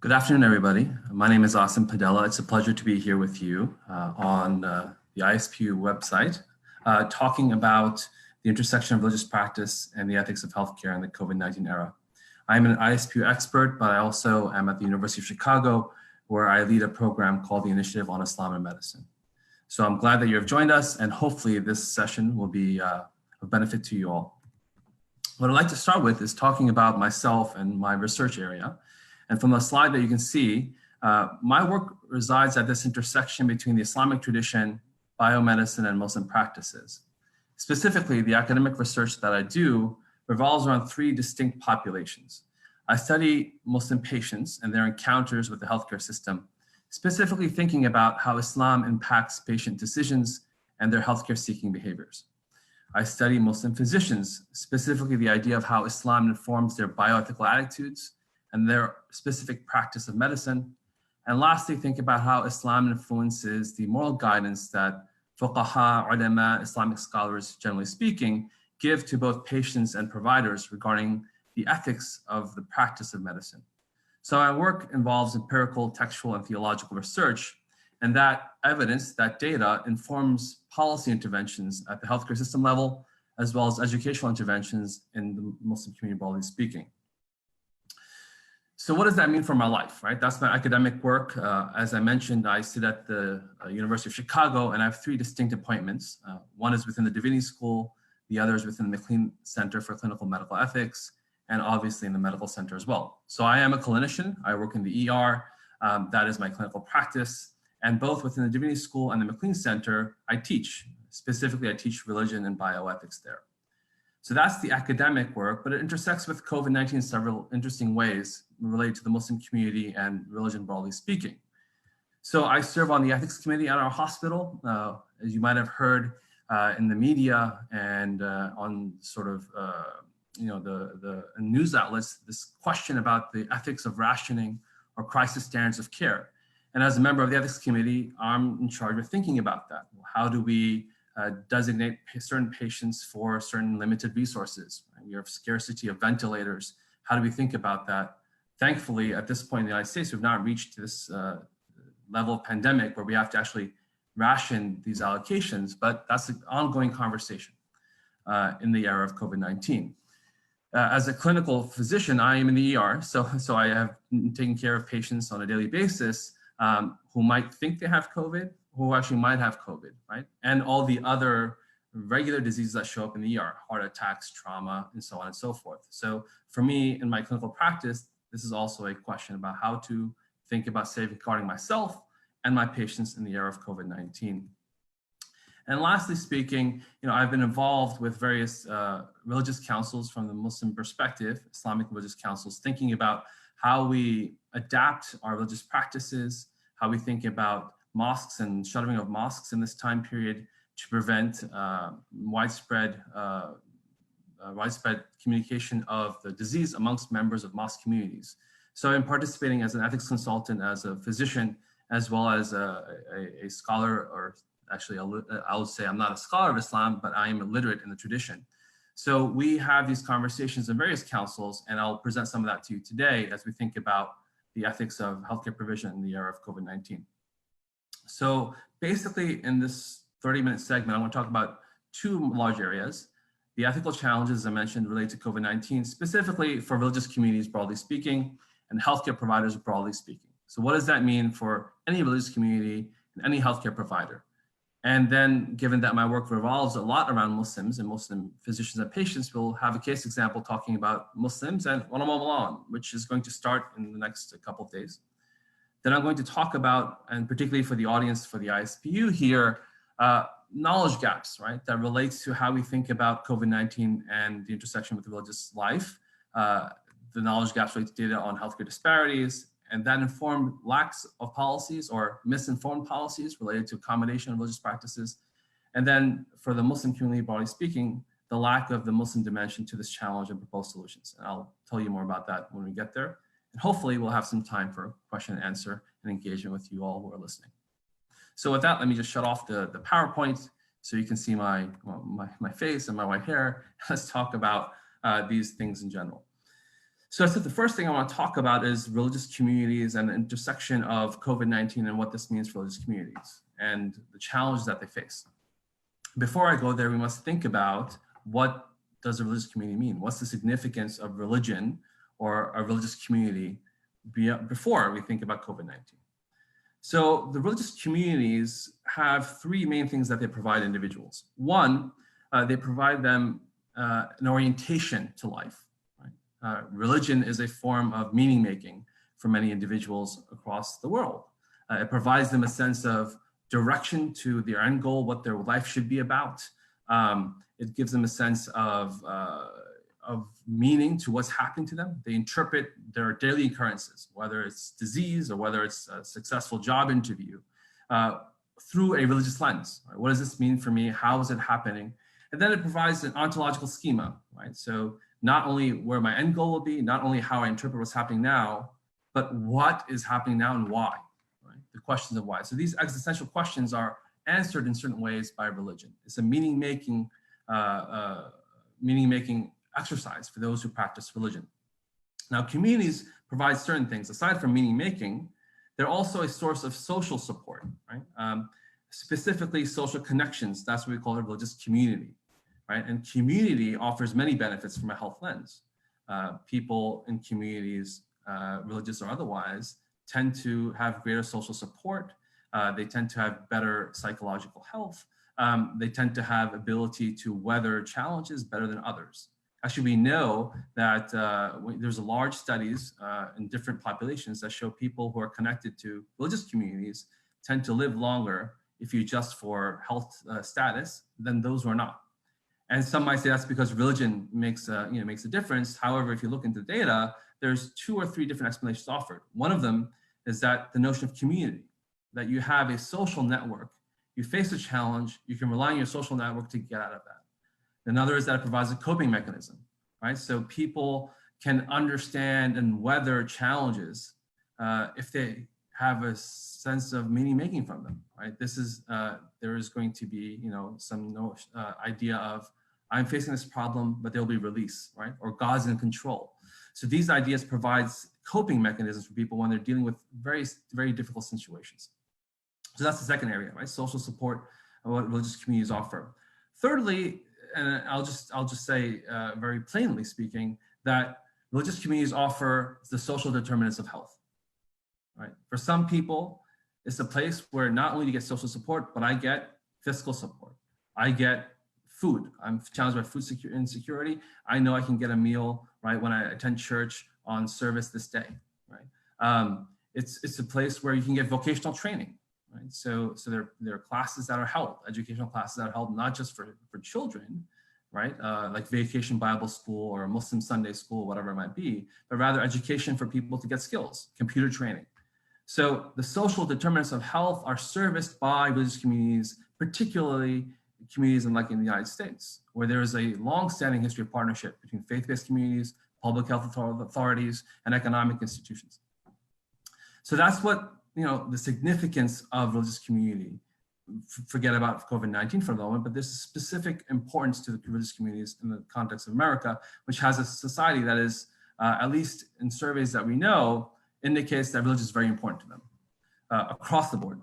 Good afternoon, everybody. My name is Aasim Padela. It's a pleasure to be here with you on the ISPU website, talking about the intersection of religious practice and the ethics of healthcare in the COVID-19 era. I'm an ISPU expert, but I also am at the University of Chicago, where I lead a program called the Initiative on Islam and Medicine. So I'm glad that you have joined us, and hopefully this session will be of benefit to you all. What I'd like to start with is talking about myself and my research area. And from the slide that you can see, my work resides at this intersection between the Islamic tradition, biomedicine, and Muslim practices. Specifically, the academic research that I do revolves around three distinct populations. I study Muslim patients and their encounters with the healthcare system, specifically thinking about how Islam impacts patient decisions and their healthcare seeking behaviors. I study Muslim physicians, specifically the idea of how Islam informs their bioethical attitudes and their specific practice of medicine. And lastly, think about how Islam influences the moral guidance that fuqaha, ulama, Islamic scholars, generally speaking, give to both patients and providers regarding the ethics of the practice of medicine. So my work involves empirical, textual, and theological research, and that evidence, that data, informs policy interventions at the healthcare system level, as well as educational interventions in the Muslim community, broadly speaking. So what does that mean for my life, right? That's my academic work. As I mentioned, I sit at the University of Chicago, and I have three distinct appointments. One is within the Divinity School, the other is within the McLean Center for Clinical Medical Ethics, and obviously in the medical center as well. So I am a clinician. I work in the ER. That is my clinical practice. And both within the Divinity School and the McLean Center, I teach. Specifically, I teach religion and bioethics there. So that's the academic work, but it intersects with COVID-19 in several interesting ways related to the Muslim community and religion, broadly speaking. So I serve on the ethics committee at our hospital. As you might have heard in the media and on sort of the news outlets, this question about the ethics of rationing or crisis standards of care. And as a member of the ethics committee, I'm in charge of thinking about that. How do we designate certain patients for certain limited resources? We have scarcity of ventilators. How do we think about that? Thankfully, at this point in the United States, we've not reached this level of pandemic where we have to actually ration these allocations, but that's an ongoing conversation in the era of COVID-19. As a clinical physician, I am in the ER, so I have taken care of patients on a daily basis who might think they have COVID, who actually might have COVID, right? And all the other regular diseases that show up in the ER, heart attacks, trauma, and so on and so forth. So for me, in my clinical practice, this is also a question about how to think about safeguarding myself and my patients in the era of COVID-19. And lastly speaking, I've been involved with various religious councils from the Muslim perspective, Islamic religious councils, thinking about how we adapt our religious practices, how we think about mosques and shuttering of mosques in this time period to prevent widespread communication of the disease amongst members of mosque communities. So I'm participating as an ethics consultant, as a physician, as well as a scholar, or actually I would say I'm not a scholar of Islam, but I am illiterate in the tradition. So we have these conversations in various councils, and I'll present some of that to you today as we think about the ethics of healthcare provision in the era of COVID-19. So basically in this 30-minute segment, I want to talk about two large areas: the ethical challenges I mentioned related to COVID-19, specifically for religious communities, broadly speaking, and healthcare providers, broadly speaking. So what does that mean for any religious community and any healthcare provider? And then, given that my work revolves a lot around Muslims and Muslim physicians and patients, we'll have a case example talking about Muslims and Ramadan, which is going to start in the next couple of days. Then I'm going to talk about, and particularly for the audience for the ISPU here, knowledge gaps, right, that relates to how we think about COVID-19 and the intersection with religious life. The knowledge gaps relate to data on healthcare disparities, and that informed lacks of policies or misinformed policies related to accommodation of religious practices. And then for the Muslim community, broadly speaking, the lack of the Muslim dimension to this challenge and proposed solutions. And I'll tell you more about that when we get there. And hopefully we'll have some time for question and answer and engagement with you all who are listening. So with that, let me just shut off the PowerPoint so you can see my face and my white hair. Let's talk about these things in general. So I said the first thing I want to talk about is religious communities and the intersection of COVID-19 and what this means for religious communities and the challenges that they face. Before I go there, we must think about what does a religious community mean? What's the significance of religion or a religious community before we think about COVID-19? So the religious communities have three main things that they provide individuals. One, they provide them an orientation to life. Religion is a form of meaning making for many individuals across the world. It provides them a sense of direction to their end goal, what their life should be about. It gives them a sense of meaning to what's happening to them. They interpret their daily occurrences, whether it's disease or whether it's a successful job interview, through a religious lens. Right? What does this mean for me? How is it happening? And then it provides an ontological schema, right? So not only where my end goal will be, not only how I interpret what's happening now, but what is happening now and why, right? The questions of why. So these existential questions are answered in certain ways by religion. It's a meaning-making exercise for those who practice religion. Now, communities provide certain things. Aside from meaning-making, they're also a source of social support, right? Specifically social connections. That's what we call a religious community. Right? And community offers many benefits from a health lens. People in communities, religious or otherwise, tend to have greater social support. They tend to have better psychological health. They tend to have ability to weather challenges better than others. Actually, we know that there's large studies in different populations that show people who are connected to religious communities tend to live longer if you adjust for health status than those who are not. And some might say that's because religion makes a difference. However, if you look into data, there's 2 or 3 different explanations offered. One of them is that the notion of community, that you have a social network, you face a challenge, you can rely on your social network to get out of that. Another is that it provides a coping mechanism, right? So people can understand and weather challenges if they have a sense of meaning making from them, right? This is, there is going to be, some idea of, I'm facing this problem, but there'll be release, right? Or God's in control. So these ideas provides coping mechanisms for people when they're dealing with very, very difficult situations. So that's the second area, right? Social support and what religious communities offer. Thirdly, and I'll just say very plainly speaking, that religious communities offer the social determinants of health, right? For some people, it's a place where not only do you get social support, but I get fiscal support. I get food. I'm challenged by food insecurity. I know I can get a meal, right, when I attend church on service this day, right? It's a place where you can get vocational training, right? So there are classes that are held, educational classes that are held not just for children, right? Like Vacation Bible School or Muslim Sunday School, whatever it might be, but rather education for people to get skills, computer training. So the social determinants of health are serviced by religious communities, particularly communities in the United States, where there is a long-standing history of partnership between faith-based communities, public health authorities, and economic institutions. So that's what, the significance of religious community. Forget about COVID-19 for a moment, but there's a specific importance to the religious communities in the context of America, which has a society that is, at least in surveys that we know, indicates that religion is very important to them across the board.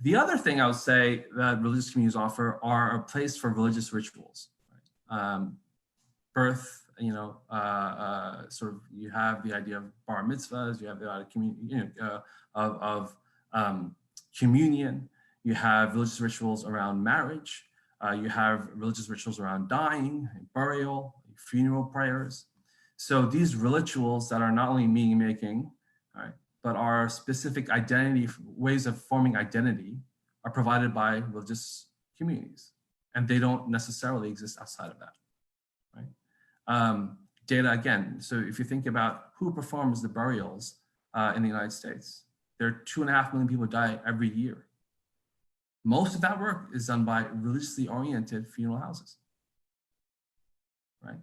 The other thing I would say that religious communities offer are a place for religious rituals. Right? Birth, sort of, you have the idea of bar mitzvahs, you have the idea of communion, you have religious rituals around marriage, you have religious rituals around dying, burial, funeral prayers. So these rituals that are not only meaning making, right, but are specific identity, ways of forming identity, are provided by religious communities. And they don't necessarily exist outside of that, right? Data again, so if you think about who performs the burials in the United States, there are 2.5 million people die every year. Most of that work is done by religiously oriented funeral houses, right?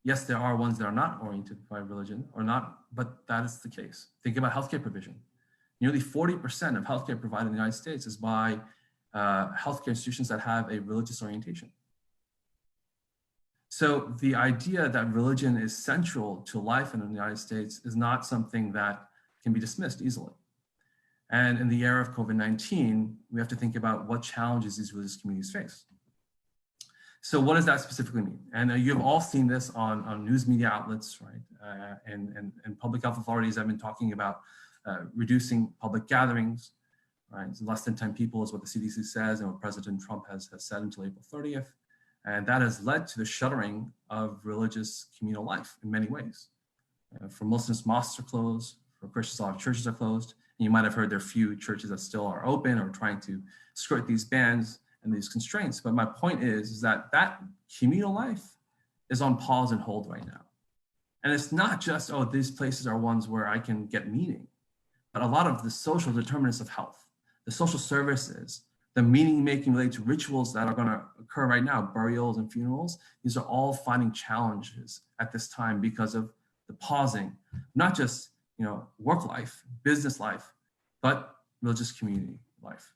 Yes, there are ones that are not oriented by religion or not, but that is the case. Think about healthcare provision. Nearly 40% of healthcare provided in the United States is by healthcare institutions that have a religious orientation. So the idea that religion is central to life in the United States is not something that can be dismissed easily. And in the era of COVID-19, we have to think about what challenges these religious communities face. So what does that specifically mean? And you've all seen this on news media outlets, right? And public health authorities have been talking about reducing public gatherings, right? So less than 10 people is what the CDC says and what President Trump has said until April 30th. And that has led to the shuttering of religious communal life in many ways. For Muslims, mosques are closed. For Christians, a lot of churches are closed. And you might have heard there are few churches that still are open or trying to skirt these bans and these constraints. But my point is that that communal life is on pause and hold right now. And it's not just, oh, these places are ones where I can get meaning, but a lot of the social determinants of health, the social services, the meaning-making related to rituals that are going to occur right now, burials and funerals, these are all finding challenges at this time because of the pausing, not just work life, business life, but religious community life.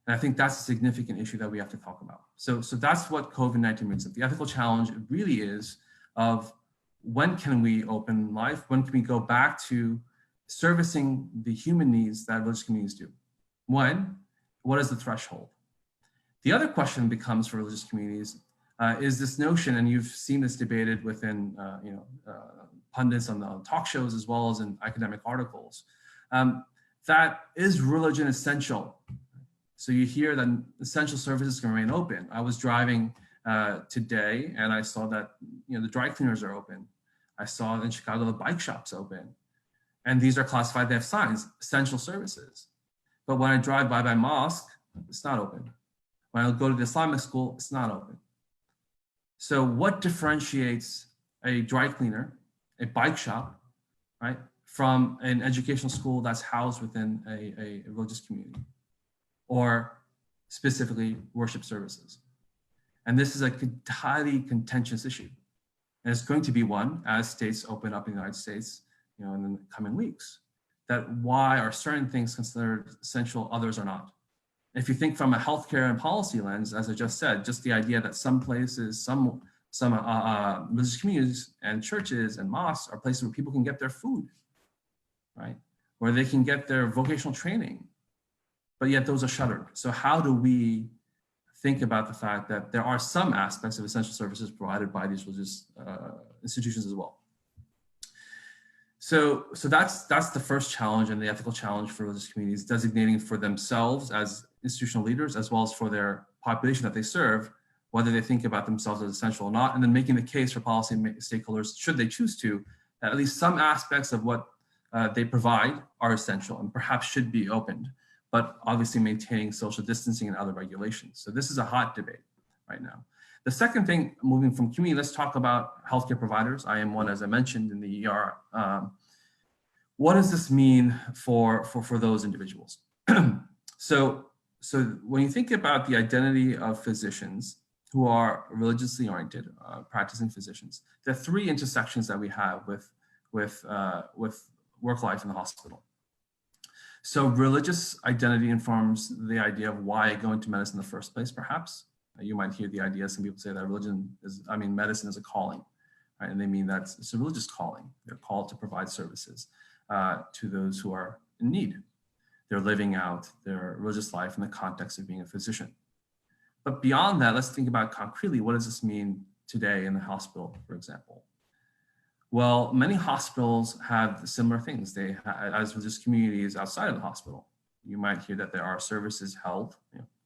And I think that's a significant issue that we have to talk about. So that's what COVID-19 brings up. The ethical challenge really is of when can we open life? When can we go back to servicing the human needs that religious communities do? When? What is the threshold? The other question becomes for religious communities is this notion, and you've seen this debated within pundits on the talk shows as well as in academic articles, that is religion essential? So you hear that essential services can remain open. I was driving today and I saw that the dry cleaners are open. I saw in Chicago the bike shops open. And these are classified, they have signs, essential services. But when I drive by my mosque, it's not open. When I go to the Islamic school, it's not open. So what differentiates a dry cleaner, a bike shop, right, from an educational school that's housed within a religious community, or specifically worship services? And this is a highly contentious issue. And it's going to be one as states open up in the United States, in the coming weeks, that why are certain things considered essential, others are not. If you think from a healthcare and policy lens, as I just said, just the idea that some places, some religious communities and churches and mosques are places where people can get their food, right? Where they can get their vocational training, but yet those are shuttered. So how do we think about the fact that there are some aspects of essential services provided by these religious institutions as well? So that's the first challenge, and the ethical challenge for religious communities, designating for themselves as institutional leaders, as well as for their population that they serve, whether they think about themselves as essential or not, and then making the case for policy stakeholders, should they choose to, that at least some aspects of what they provide are essential and perhaps should be opened, but obviously maintaining social distancing and other regulations. So this is a hot debate right now. The second thing, moving from community, let's talk about healthcare providers. I am one, as I mentioned, in the ER. What does this mean for those individuals? So when you think about the identity of physicians who are religiously oriented, practicing physicians, there are three intersections that we have with work life in the hospital. So religious identity informs the idea of why I go into medicine in the first place, perhaps. You might hear the idea, some people say that medicine is a calling, right? And they mean that it's a religious calling. They're called to provide services to those who are in need. They're living out their religious life in the context of being a physician. But beyond that, let's think about concretely, what does this mean today in the hospital, for example? Well, many hospitals have similar things. They have, as religious communities outside of the hospital. You might hear that there are services held,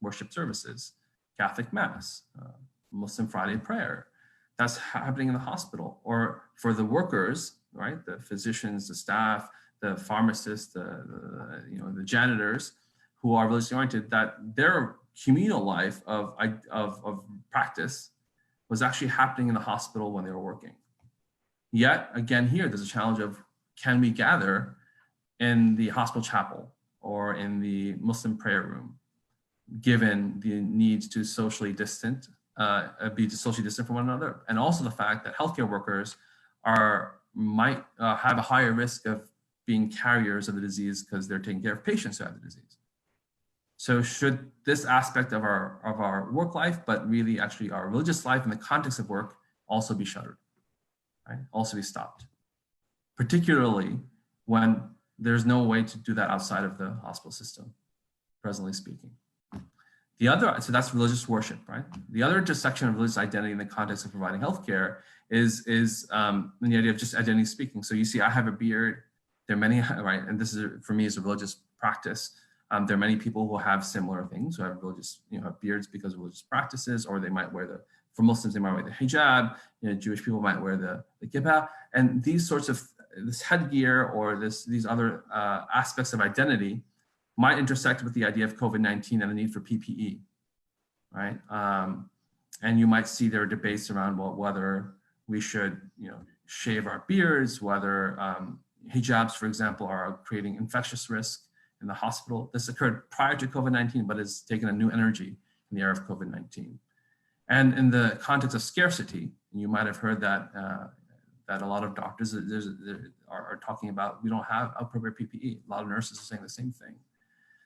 worship services, Catholic Mass, Muslim Friday prayer. That's happening in the hospital. Or for the workers, right, the physicians, the staff, the pharmacists, the janitors who are religiously oriented, that their communal life of practice was actually happening in the hospital when they were working. Yet again, here there's a challenge of, can we gather in the hospital chapel or in the Muslim prayer room, given the need to socially distant, be socially distant from one another, and also the fact that healthcare workers might have a higher risk of being carriers of the disease because they're taking care of patients who have the disease. So should this aspect of our work life, but really actually our religious life in the context of work, also be shuttered, right? Also be stopped, particularly when there's no way to do that outside of the hospital system, presently speaking. The other, so that's religious worship, right? The other intersection of religious identity in the context of providing healthcare is the idea of just identity speaking. So you see, I have a beard. There are many, right? And this is, for me, is a religious practice. There are many people who have similar things, who have religious, have beards because of religious practices, or they might wear for Muslims, they might wear the hijab. Jewish people might wear the kippah. And these sorts of, this headgear or these other aspects of identity might intersect with the idea of COVID-19 and the need for PPE, right? And you might see there are debates around whether we should, shave our beards, whether hijabs, for example, are creating infectious risk in the hospital. This occurred prior to COVID-19, but has taken a new energy in the era of COVID-19. And in the context of scarcity, you might have heard that that a lot of doctors are talking about, we don't have appropriate PPE. A lot of nurses are saying the same thing.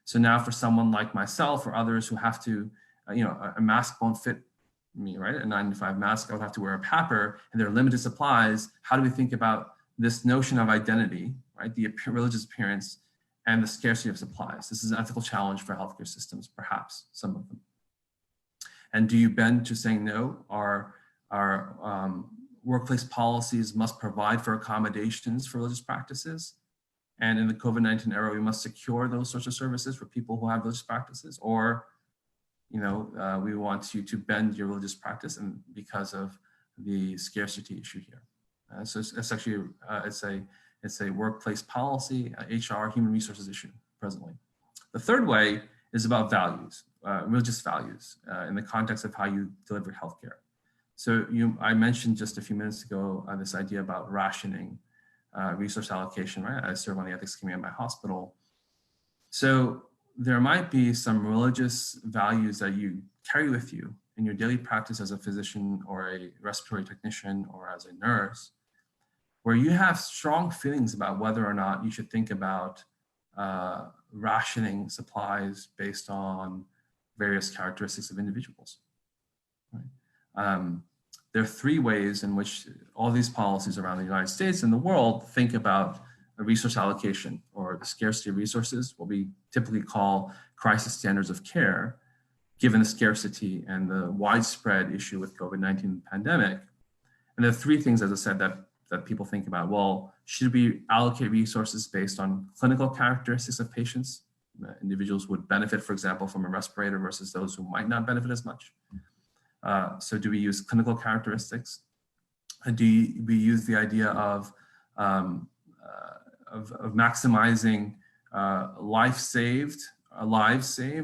So now for someone like myself or others who have to, a mask won't fit me, right? A 95 mask, I would have to wear a PAPR, and there are limited supplies. How do we think about this notion of identity, right? The religious appearance and the scarcity of supplies. This is an ethical challenge for healthcare systems, perhaps some of them. And do you bend to saying no? Our workplace policies must provide for accommodations for religious practices. And in the COVID-19 era, we must secure those sorts of services for people who have religious practices, or, we want you to bend your religious practice and because of the scarcity issue here. So it's actually, it's a workplace policy, HR, human resources issue presently. The third way is about values, religious values in the context of how you deliver healthcare. So I mentioned just a few minutes ago this idea about rationing resource allocation, right? I serve on the ethics committee at my hospital. So there might be some religious values that you carry with you in your daily practice as a physician or a respiratory technician or as a nurse, where you have strong feelings about whether or not you should think about rationing supplies based on various characteristics of individuals. Right? There are three ways in which all these policies around the United States and the world think about a resource allocation or the scarcity of resources, what we typically call crisis standards of care, given the scarcity and the widespread issue with COVID-19 pandemic. And there are three things, as I said, that people think about. Well, should we allocate resources based on clinical characteristics of patients? Individuals would benefit, for example, from a respirator versus those who might not benefit as much. So do we use clinical characteristics? Do we use the idea of maximizing lives saved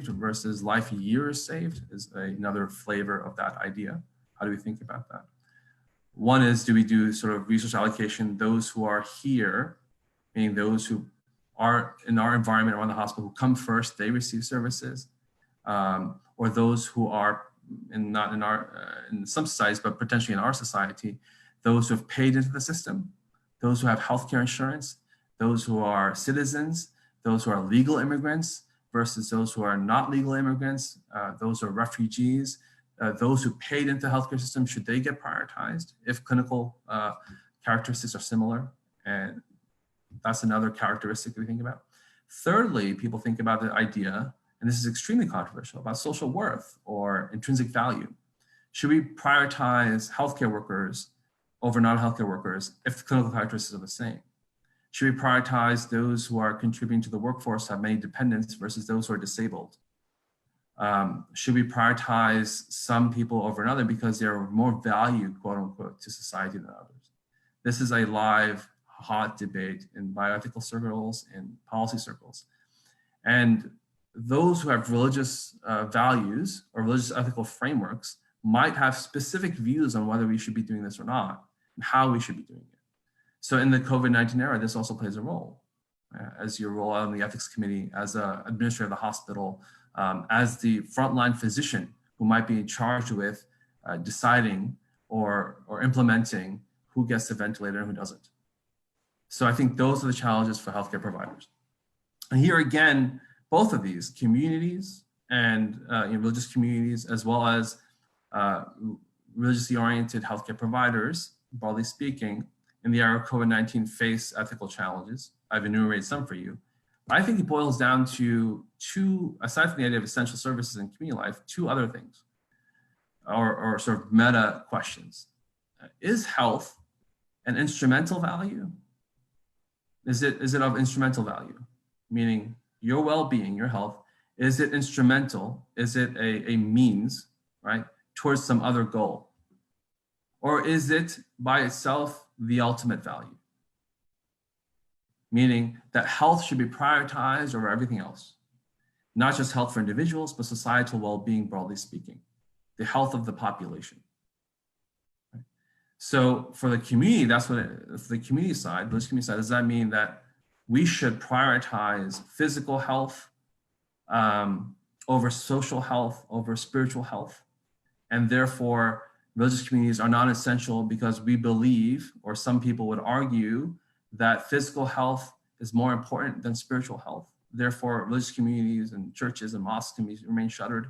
versus life years saved is another flavor of that idea. How do we think about that? One is, do we do sort of resource allocation, those who are here, meaning those who are in our environment around the hospital who come first, they receive services, or those who are not in our, in some societies, but potentially in our society, those who have paid into the system, those who have healthcare insurance, those who are citizens, those who are legal immigrants versus those who are not legal immigrants, those who are refugees, those who paid into the healthcare system, should they get prioritized if clinical characteristics are similar? And that's another characteristic that we think about. Thirdly, people think about the idea, and this is extremely controversial, about social worth or intrinsic value. Should we prioritize healthcare workers over non-healthcare workers if the clinical characteristics are the same? Should we prioritize those who are contributing to the workforce, have many dependents versus those who are disabled? Should we prioritize some people over another because they're of more value, quote unquote, to society than others? This is a live, hot debate in bioethical circles, in policy circles. And those who have religious values or religious ethical frameworks might have specific views on whether we should be doing this or not, and how we should be doing it. So in the COVID-19 era, this also plays a role. As you roll out in the ethics committee, as an administrator of the hospital, as the frontline physician who might be charged with deciding or implementing who gets the ventilator and who doesn't. So I think those are the challenges for healthcare providers. And here again, both of these communities and religious communities, as well as religiously oriented healthcare providers, broadly speaking, in the era of COVID-19 face ethical challenges. I've enumerated some for you. I think it boils down to two, aside from the idea of essential services in community life, two other things, or sort of meta questions. Is health an instrumental value? Is it of instrumental value? Meaning your well-being, your health, is it instrumental? Is it a means, right, towards some other goal? Or is it by itself the ultimate value? Meaning that health should be prioritized over everything else. Not just health for individuals, but societal well-being, broadly speaking, the health of the population. Right? So for the community, that's what for the community side, religious community side, does that mean that we should prioritize physical health over social health, over spiritual health? And therefore, religious communities are not essential because we believe, or some people would argue, that physical health is more important than spiritual health. Therefore, religious communities and churches and mosques can remain shuttered.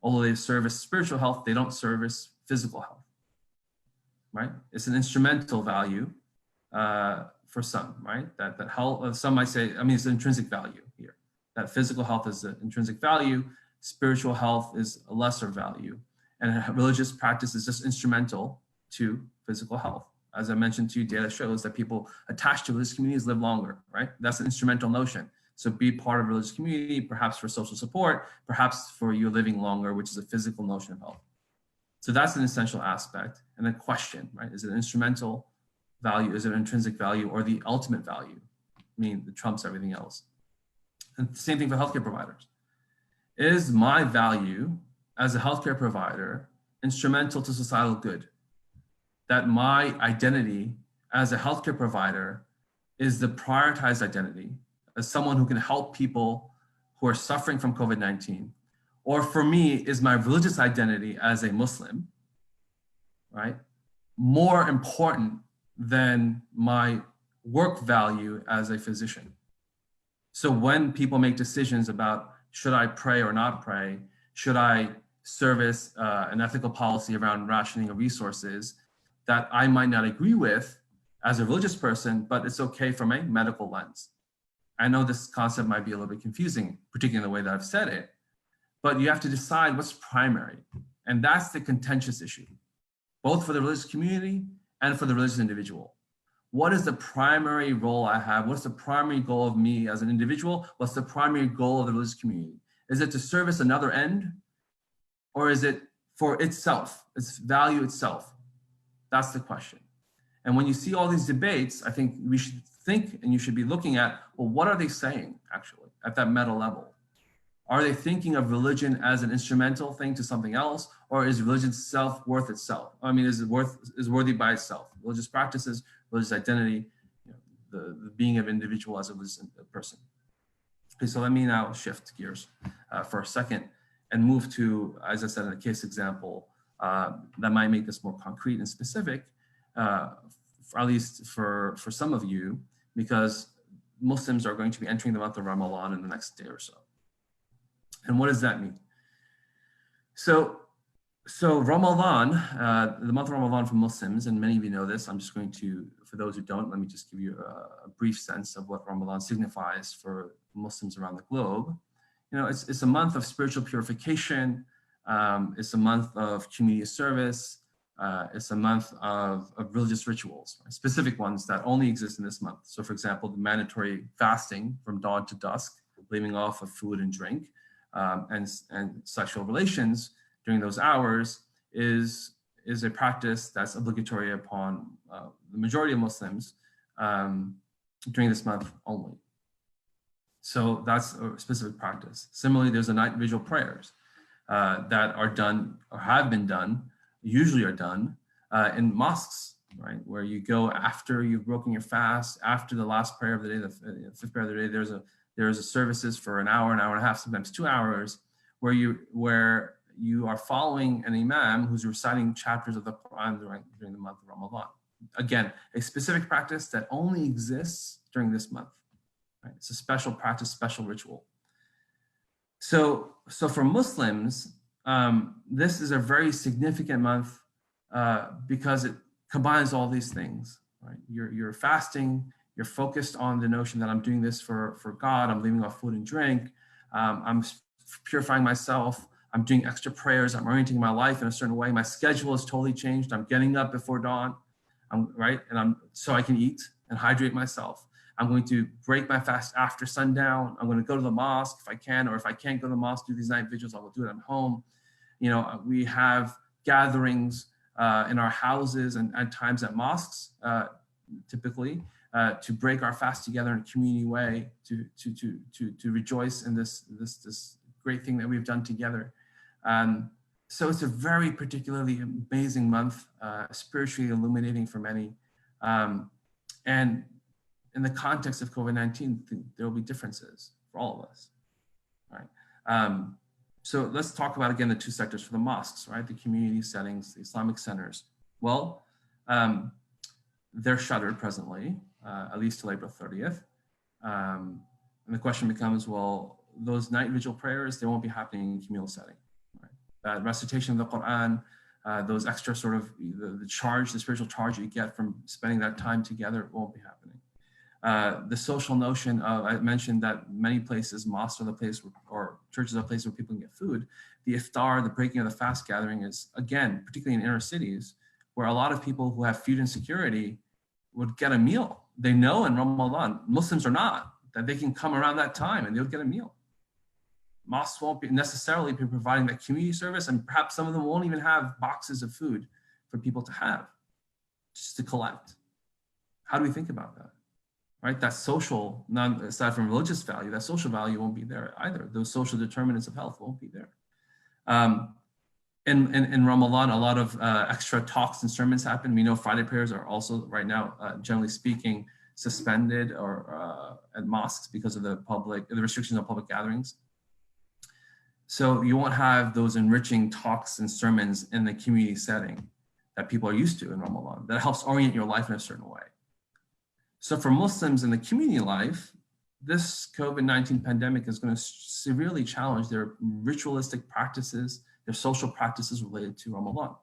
Although they service spiritual health, they don't service physical health, right? It's an instrumental value for some, right? That health, some might say, I mean, it's an intrinsic value here. That physical health is an intrinsic value, spiritual health is a lesser value, and religious practice is just instrumental to physical health. As I mentioned to you, data shows that people attached to religious communities live longer, right? That's an instrumental notion. So be part of a religious community, perhaps for social support, perhaps for you living longer, which is a physical notion of health. So that's an essential aspect. And the question, right? Is it an instrumental value? Is it an intrinsic value or the ultimate value? I mean, it trumps everything else. And the same thing for healthcare providers. Is my value as a healthcare provider instrumental to societal good? That my identity as a healthcare provider is the prioritized identity as someone who can help people who are suffering from COVID-19, or for me, is my religious identity as a Muslim, right, more important than my work value as a physician? So when people make decisions about should I pray or not pray, should I service an ethical policy around rationing of resources that I might not agree with as a religious person, but it's okay from a medical lens. I know this concept might be a little bit confusing, particularly in the way that I've said it, but you have to decide what's primary. And that's the contentious issue, both for the religious community and for the religious individual. What is the primary role I have? What's the primary goal of me as an individual? What's the primary goal of the religious community? Is it to service another end? Or is it for itself, its value itself? That's the question. And when you see all these debates, I think we should think, and you should be looking at, well, what are they saying actually at that meta level? Are they thinking of religion as an instrumental thing to something else, or is religion itself worth itself? I mean, is worthy by itself? Religious practices, religious identity, the being of individual as a religious person. Okay, so let me now shift gears for a second and move to, as I said in a case example, that might make this more concrete and specific, at least for some of you, because Muslims are going to be entering the month of Ramadan in the next day or so. And what does that mean? So Ramadan, the month of Ramadan for Muslims, and many of you know this, I'm just going to, for those who don't, let me just give you a brief sense of what Ramadan signifies for Muslims around the globe. It's a month of spiritual purification. It's a month of community service. It's a month of religious rituals, right? Specific ones that only exist in this month. So for example, the mandatory fasting from dawn to dusk, leaving off of food and drink, and sexual relations during those hours is a practice that's obligatory upon the majority of Muslims during this month only. So that's a specific practice. Similarly, there's the night vigil prayers that are done or have been done, usually are done in mosques, right? Where you go after you've broken your fast, after the last prayer of the day, the fifth prayer of the day, there's a services for an hour and a half, sometimes 2 hours, where you are following an imam who's reciting chapters of the Quran during the month of Ramadan. Again, a specific practice that only exists during this month. Right? It's a special practice, special ritual. So for Muslims, this is a very significant month because it combines all these things, right? You're fasting, you're focused on the notion that I'm doing this for God, I'm leaving off food and drink, I'm purifying myself, I'm doing extra prayers, I'm orienting my life in a certain way, my schedule is totally changed, I'm getting up before dawn, right? And so I can eat and hydrate myself. I'm going to break my fast after sundown. I'm going to go to the mosque if I can, or if I can't go to the mosque, do these night vigils, I will do it at home. We have gatherings in our houses and at times at mosques, typically, to break our fast together in a community way, to rejoice in this great thing that we've done together. So it's a very particularly amazing month, spiritually illuminating for many. And in the context of COVID-19, there will be differences for all of us, right? So let's talk about, again, the two sectors for the mosques, right? The community settings, the Islamic centers. Well, they're shuttered presently, at least till April 30th. And the question becomes, well, those night vigil prayers, they won't be happening in communal setting, right? That recitation of the Quran, those extra sort of, the spiritual charge you get from spending that time together won't be happening. The social notion of, I mentioned that many places, mosques are the place or churches are the place where people can get food. The iftar, the breaking of the fast gathering is, again, particularly in inner cities, where a lot of people who have food insecurity would get a meal. They know in Ramadan, Muslims are not, that they can come around that time and they'll get a meal. Mosques won't necessarily be providing that community service, and perhaps some of them won't even have boxes of food for people to have, just to collect. How do we think about that? Right, that social, aside from religious value, that social value won't be there either. Those social determinants of health won't be there. In Ramadan, a lot of extra talks and sermons happen. We know Friday prayers are also right now, generally speaking, suspended or at mosques because of the restrictions on public gatherings. So you won't have those enriching talks and sermons in the community setting that people are used to in Ramadan. That helps orient your life in a certain way. So for Muslims in the community life, this COVID-19 pandemic is going to severely challenge their ritualistic practices, their social practices related to Ramadan.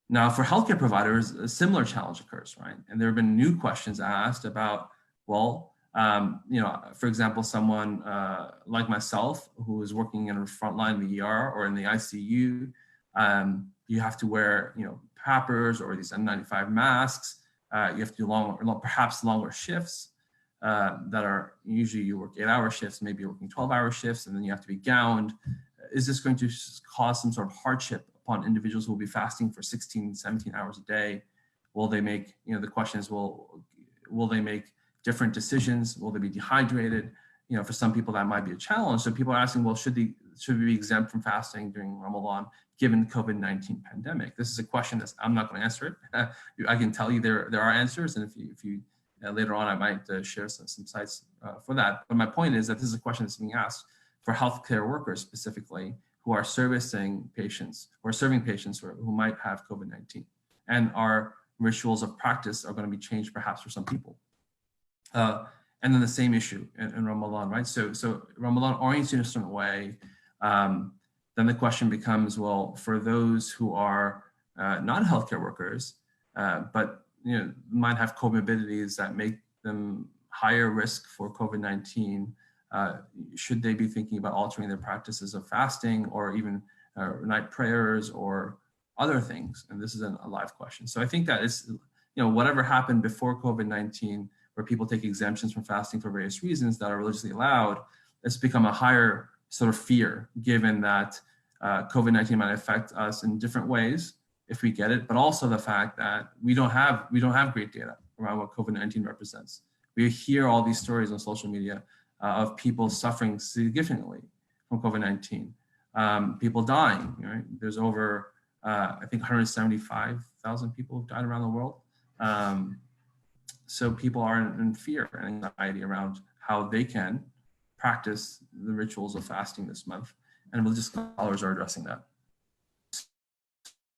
Now, for healthcare providers, a similar challenge occurs, right? And there have been new questions asked about, well, for example, someone like myself who is working in the front line of the ER or in the ICU, you have to wear, PAPRs or these N95 masks. You have to do perhaps longer shifts that are usually you work 8-hour shifts, maybe you're working 12-hour shifts, and then you have to be gowned. Is this going to cause some sort of hardship upon individuals who will be fasting for 16, 17 hours a day? Will they make, the question is, will they make different decisions? Will they be dehydrated? For some people that might be a challenge. So people are asking, well, should we be exempt from fasting during Ramadan given the COVID-19 pandemic? This is a question that I'm not going to answer it. I can tell you there are answers, and if you later on I might share some sites for that. But my point is that this is a question that's being asked for healthcare workers specifically who are serving patients who might have COVID-19, and our rituals of practice are going to be changed perhaps for some people. And then the same issue in Ramadan, right? So Ramadan orients you in a certain way. Then the question becomes, well, for those who are not healthcare workers, but might have comorbidities that make them higher risk for COVID-19, should they be thinking about altering their practices of fasting or even night prayers or other things? And this is a live question. So I think that is, whatever happened before COVID-19, where people take exemptions from fasting for various reasons that are religiously allowed, it's become a higher sort of fear, given that COVID-19 might affect us in different ways if we get it, but also the fact that we don't have great data around what COVID-19 represents. We hear all these stories on social media of people suffering significantly from COVID-19, people dying. Right? There's over, I think, 175,000 people who've died around the world. So people are in fear and anxiety around how they can practice the rituals of fasting this month, and religious scholars are addressing that.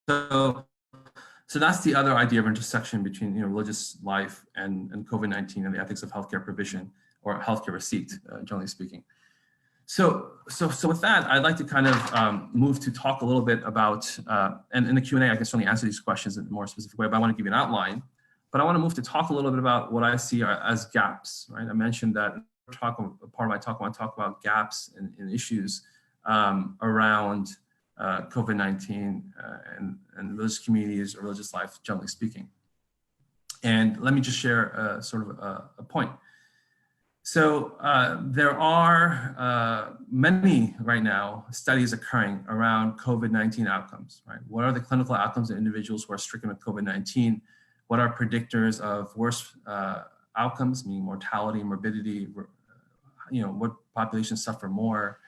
So that's the other idea of intersection between religious life and COVID-19 and the ethics of healthcare provision or healthcare receipt, generally speaking. So with that, I'd like to kind of move to talk a little bit about, and in the Q&A, I can certainly answer these questions in a more specific way, but I want to give you an outline. But I want to move to talk a little bit about what I see as gaps, right? I mentioned that part of my talk, I want to talk about gaps in issues around COVID-19 and religious communities or religious life, generally speaking. And let me just share sort of a point. So there are many right now studies occurring around COVID-19 outcomes, right? What are the clinical outcomes of individuals who are stricken with COVID-19? What are predictors of worse outcomes, meaning mortality, morbidity, what populations suffer more?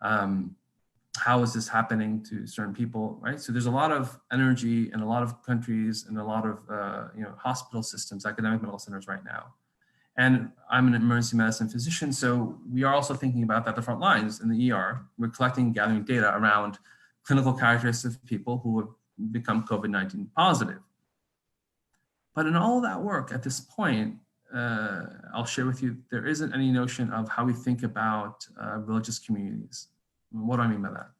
How is this happening to certain people, right? So there's a lot of energy in a lot of countries and a lot of hospital systems, academic medical centers right now. And I'm an emergency medicine physician, so we are also thinking about that at the front lines in the ER. We're collecting and gathering data around clinical characteristics of people who have become COVID-19 positive. But in all that work at this point, I'll share with you, there isn't any notion of how we think about religious communities. What do I mean by that?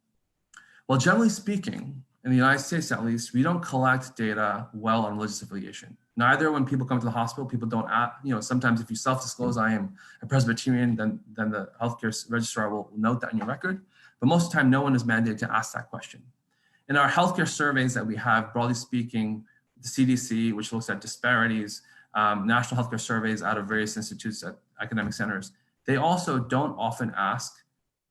Well, generally speaking, in the United States at least, we don't collect data well on religious affiliation. Neither when people come to the hospital, people don't ask, sometimes if you self-disclose I am a Presbyterian, then the healthcare registrar will note that in your record. But most of the time, no one is mandated to ask that question. In our healthcare surveys that we have, broadly speaking, the CDC, which looks at disparities, national healthcare surveys out of various institutes at academic centers, they also don't often ask,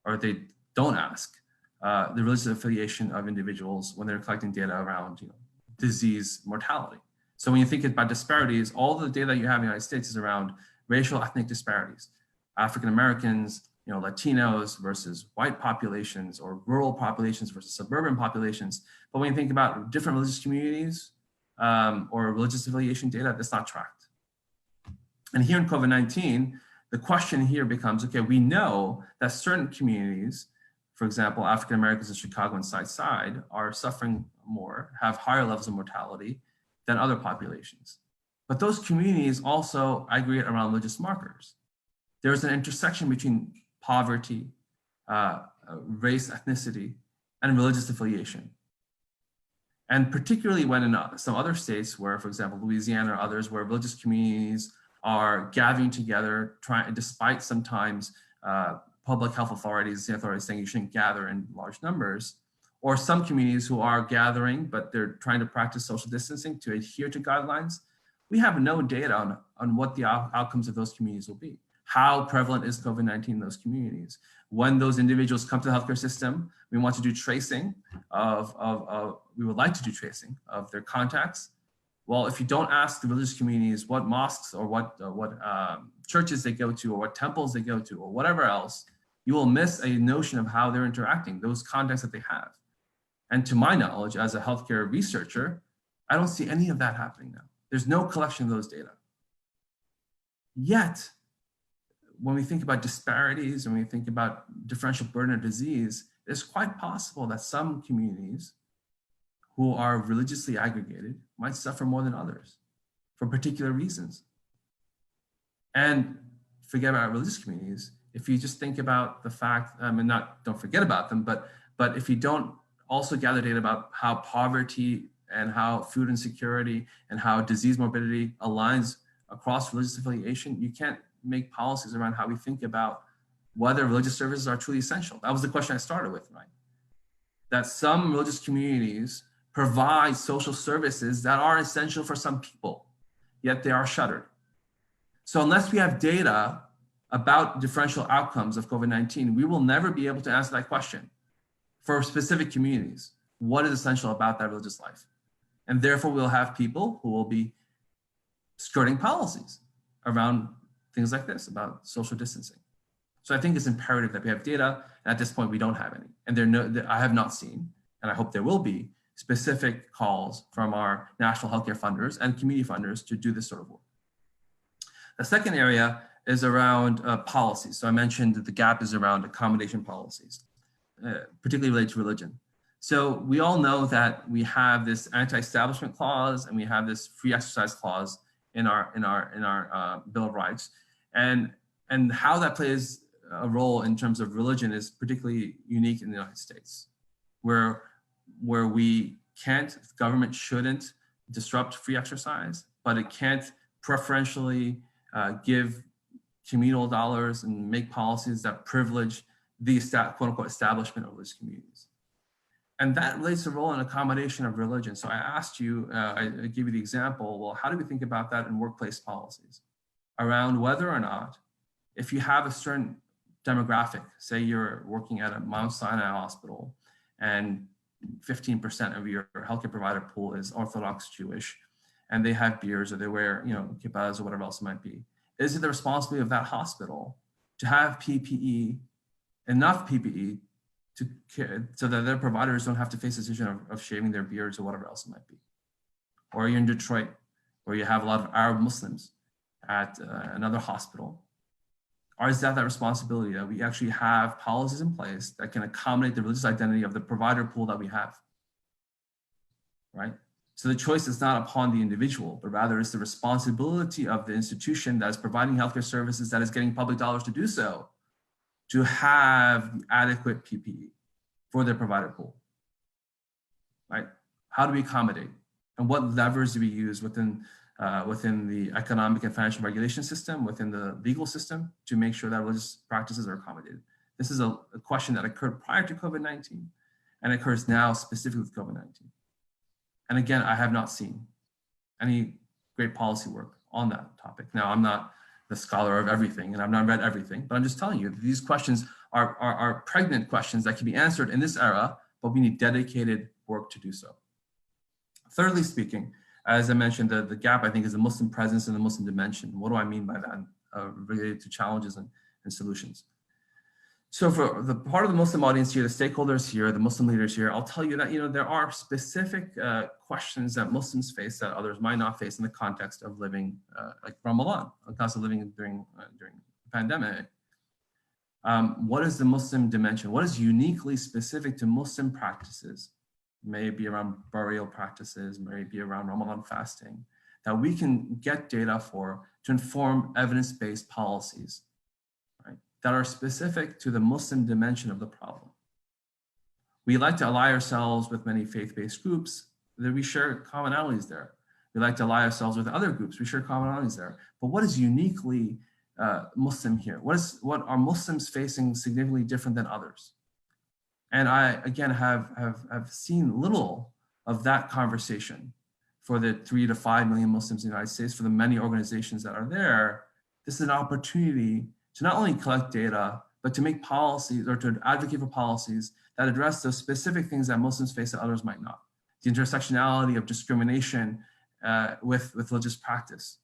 or they don't ask, the religious affiliation of individuals when they're collecting data around disease mortality. So when you think about disparities, all the data you have in the United States is around racial ethnic disparities, African Americans, Latinos versus white populations, or rural populations versus suburban populations. But when you think about different religious communities or religious affiliation data, that's not tracked. And here in COVID-19, the question here becomes, okay, we know that certain communities, for example, African Americans in Chicago and side are suffering more, have higher levels of mortality than other populations. But those communities also aggregate around religious markers. There's an intersection between poverty, race, ethnicity, and religious affiliation. And particularly when in some other states where, for example, Louisiana or others, where religious communities are gathering together, despite sometimes public health authorities, the authorities saying you shouldn't gather in large numbers, or some communities who are gathering, but they're trying to practice social distancing to adhere to guidelines, we have no data on what the outcomes of those communities will be. How prevalent is COVID-19 in those communities? When those individuals come to the healthcare system, we want to do tracing we would like to do tracing of their contacts. Well, if you don't ask the religious communities what mosques or what churches they go to, or what temples they go to, or whatever else, you will miss a notion of how they're interacting, those contacts that they have. And to my knowledge, as a healthcare researcher, I don't see any of that happening now. There's no collection of those data. Yet, when we think about disparities and we think about differential burden of disease, it's quite possible that some communities who are religiously aggregated might suffer more than others for particular reasons. And forget about religious communities. If you just think about the fact, don't forget about them, but if you don't also gather data about how poverty and how food insecurity and how disease morbidity aligns across religious affiliation, you can't make policies around how we think about whether religious services are truly essential. That was the question I started with, right? That some religious communities provide social services that are essential for some people, yet they are shuttered. So unless we have data about differential outcomes of COVID-19, we will never be able to answer that question for specific communities. What is essential about that religious life? And therefore we'll have people who will be skirting policies around things like this, about social distancing. So I think it's imperative that we have data, and at this point we don't have any. And I have not seen, and I hope there will be, specific calls from our national healthcare funders and community funders to do this sort of work. The second area is around policies. So I mentioned that the gap is around accommodation policies, particularly related to religion. So we all know that we have this anti-establishment clause and we have this free exercise clause in our Bill of Rights, and how that plays a role in terms of religion is particularly unique in the United States, where we can't, the government shouldn't disrupt free exercise, but it can't preferentially give communal dollars and make policies that privilege the quote unquote establishment of religious communities. And that relates to role and accommodation of religion. So I asked you, I gave you the example, well, how do we think about that in workplace policies around whether or not, if you have a certain demographic, say you're working at a Mount Sinai hospital and 15% of your healthcare provider pool is Orthodox Jewish, and they have beards or they wear, kippahs or whatever else it might be. Is it the responsibility of that hospital to have PPE, enough PPE, so that their providers don't have to face the decision of shaving their beards or whatever else it might be? Or you're in Detroit, where you have a lot of Arab Muslims at another hospital. Or is that responsibility that we actually have policies in place that can accommodate the religious identity of the provider pool that we have, right? So the choice is not upon the individual, but rather it's the responsibility of the institution that is providing healthcare services that is getting public dollars to do so, to have adequate PPE for their provider pool, right? How do we accommodate? And what levers do we use within the economic and financial regulation system, within the legal system, to make sure that religious practices are accommodated? This is a question that occurred prior to COVID-19 and occurs now specifically with COVID-19. And again, I have not seen any great policy work on that topic. Now, I'm not the scholar of everything and I've not read everything, but I'm just telling you, these questions are pregnant questions that can be answered in this era, but we need dedicated work to do so. Thirdly speaking, as I mentioned, the gap, I think, is the Muslim presence and the Muslim dimension. What do I mean by that related to challenges and solutions? So for the part of the Muslim audience here, the stakeholders here, the Muslim leaders here, I'll tell you that there are specific questions that Muslims face that others might not face in the context of living like Ramadan, the context of living during the pandemic. What is the Muslim dimension? What is uniquely specific to Muslim practices? May be around burial practices, may be around Ramadan fasting, that we can get data for to inform evidence-based policies, right, that are specific to the Muslim dimension of the problem. We like to ally ourselves with many faith-based groups, that we share commonalities there. We like to ally ourselves with other groups, we share commonalities there. But what is uniquely Muslim here? What are Muslims facing significantly different than others? And I, again, have seen little of that conversation for the 3 to 5 million Muslims in the United States, for the many organizations that are there. This is an opportunity to not only collect data, but to make policies or to advocate for policies that address those specific things that Muslims face that others might not. The intersectionality of discrimination with religious practice.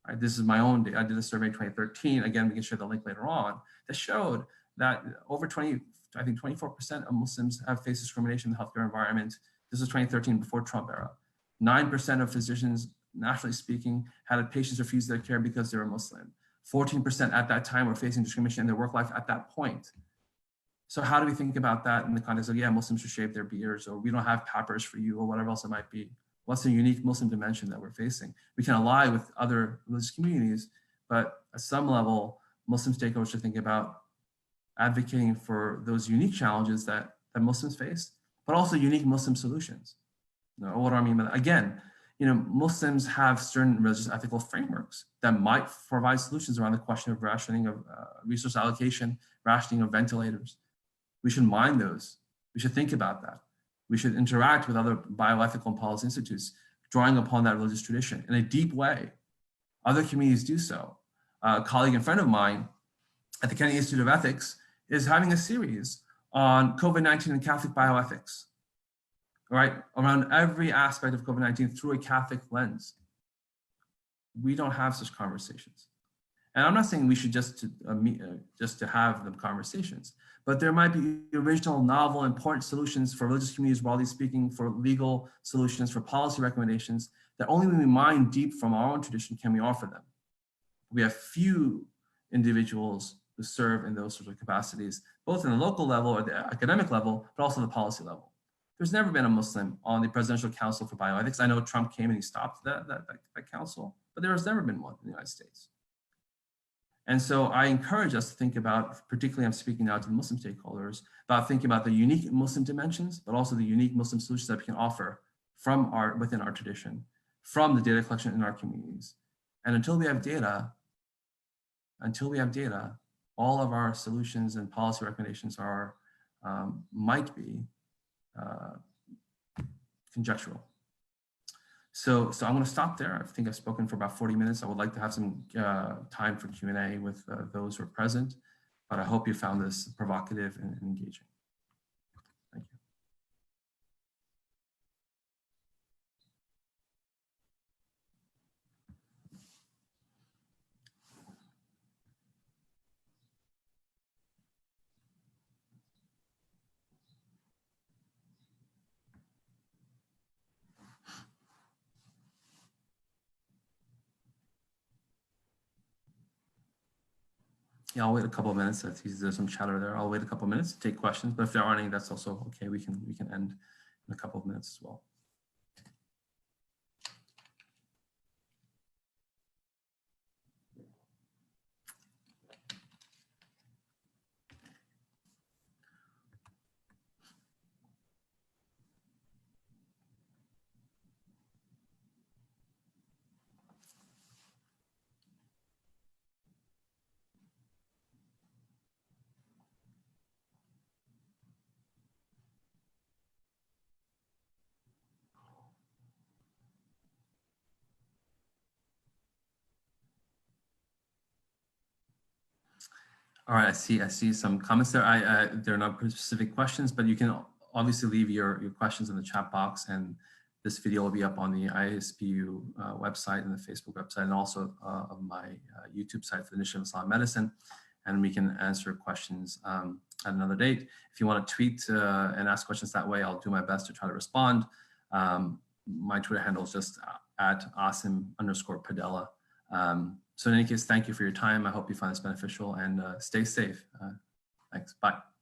Right? This is my own data. I did a survey in 2013. Again, we can share the link later on, that showed that over 24% of Muslims have faced discrimination in the healthcare environment. This was 2013, before Trump era. 9% of physicians, nationally speaking, had patients refuse their care because they were Muslim. 14% at that time were facing discrimination in their work life at that point. So how do we think about that in the context of, yeah, Muslims should shave their beards, or we don't have pampers for you, or whatever else it might be? What's the unique Muslim dimension that we're facing? We can ally with other religious communities, but at some level, Muslim stakeholders should think about advocating for those unique challenges that Muslims face, but also unique Muslim solutions. What do I mean by that? Again, Muslims have certain religious ethical frameworks that might provide solutions around the question of rationing of resource allocation, rationing of ventilators. We should mind those. We should think about that. We should interact with other bioethical and policy institutes, drawing upon that religious tradition in a deep way. Other communities do so. A colleague and friend of mine at the Kennedy Institute of Ethics is having a series on COVID-19 and Catholic bioethics, right? Around every aspect of COVID-19 through a Catholic lens. We don't have such conversations. And I'm not saying we should just to have the conversations, but there might be original, novel, important solutions for religious communities, broadly speaking, for legal solutions, for policy recommendations, that only when we mine deep from our own tradition can we offer them. We have few individuals who serve in those sorts of capacities, both in the local level or the academic level, but also the policy level. There's never been a Muslim on the Presidential Council for Bioethics. I know Trump came and he stopped that council, but there has never been one in the United States. And so I encourage us to think about, particularly I'm speaking now to the Muslim stakeholders, about thinking about the unique Muslim dimensions, but also the unique Muslim solutions that we can offer from within our tradition, from the data collection in our communities. And until we have data, all of our solutions and policy recommendations are, might be conjectural. So I'm going to stop there. I think I've spoken for about 40 minutes. I would like to have some time for Q&A with those who are present, but I hope you found this provocative and engaging. Thank you. Yeah, I'll wait a couple of minutes. I see there's some chatter there. I'll wait a couple of minutes to take questions, but if there aren't any, that's also okay. We can end in a couple of minutes as well. All right, I see some comments there. There are not specific questions, but you can obviously leave your questions in the chat box, and this video will be up on the ISPU website and the Facebook website, and also on my YouTube site for the Initiative of Islamic Medicine, and we can answer questions at another date. If you want to tweet and ask questions that way, I'll do my best to try to respond. My Twitter handle is just at Aasim_Padela. So in any case, thank you for your time. I hope you find this beneficial, and stay safe. Thanks. Bye.